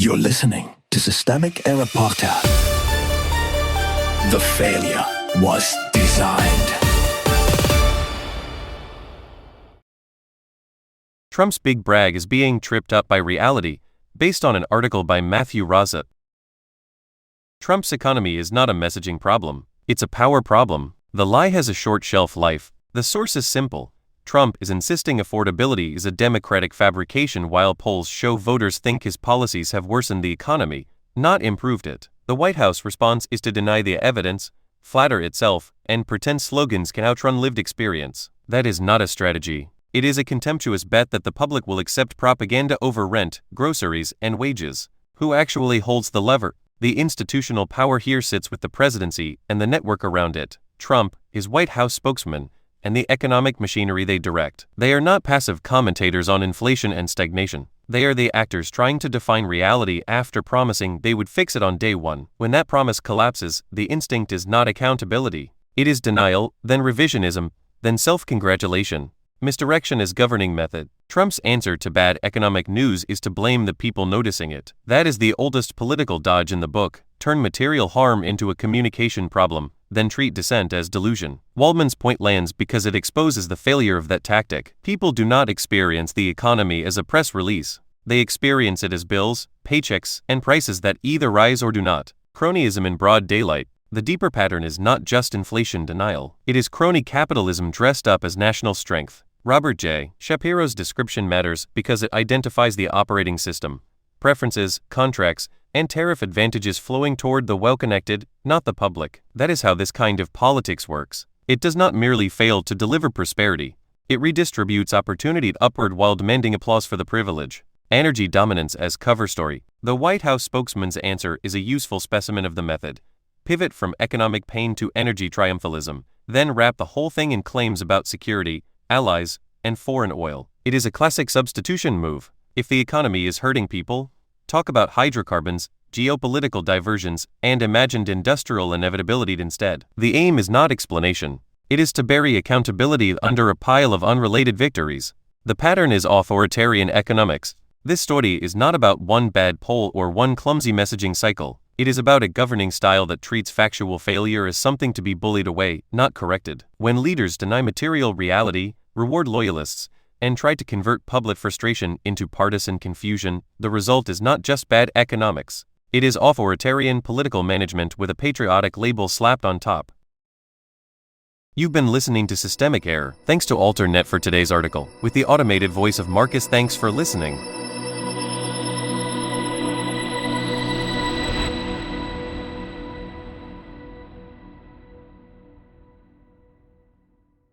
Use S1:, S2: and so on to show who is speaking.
S1: You're listening to Systemic Error Podcast. The failure was designed.
S2: Trump's big brag is being tripped up by reality, based on an article by Matthew Raza. Trump's economy is not a messaging problem, it's a power problem. The lie has a short shelf life. The source is simple. Trump is insisting affordability is a Democratic fabrication while polls show voters think his policies have worsened the economy, not improved it. The White House response is to deny the evidence, flatter itself, and pretend slogans can outrun lived experience. That is not a strategy. It is a contemptuous bet that the public will accept propaganda over rent, groceries, and wages. Who actually holds the lever? The institutional power here sits with the presidency and the network around it. Trump, his White House spokesman, and the economic machinery they direct. They are not passive commentators on inflation and stagnation. They are the actors trying to define reality after promising they would fix it on day one. When that promise collapses, the instinct is not accountability. It is denial, then revisionism, then self-congratulation. Misdirection is governing method. Trump's answer to bad economic news is to blame the people noticing it. That is the oldest political dodge in the book. Turn material harm into a communication problem, then treat dissent as delusion. Waldman's point lands because it exposes the failure of that tactic. People do not experience the economy as a press release. They experience it as bills, paychecks, and prices that either rise or do not. Cronyism in broad daylight. The deeper pattern is not just inflation denial. It is crony capitalism dressed up as national strength. Robert J. Shapiro's description matters because it identifies the operating system, preferences, contracts, and tariff advantages flowing toward the well-connected, not the public. That is how this kind of politics works. It does not merely fail to deliver prosperity. It redistributes opportunity upward while demanding applause for the privilege. Energy dominance as cover story. The White House spokesman's answer is a useful specimen of the method. Pivot from economic pain to energy triumphalism, then wrap the whole thing in claims about security, allies, and foreign oil. It is a classic substitution move. If the economy is hurting people, talk about hydrocarbons, geopolitical diversions, and imagined industrial inevitability instead. The aim is not explanation. It is to bury accountability under a pile of unrelated victories. The pattern is authoritarian economics. This story is not about one bad poll or one clumsy messaging cycle. It is about a governing style that treats factual failure as something to be bullied away, not corrected. When leaders deny material reality, reward loyalists, and try to convert public frustration into partisan confusion, the result is not just bad economics. It is authoritarian political management with a patriotic label slapped on top. You've been listening to Systemic Error. Thanks to AlterNet for today's article. With the automated voice of Marcus, thanks for listening.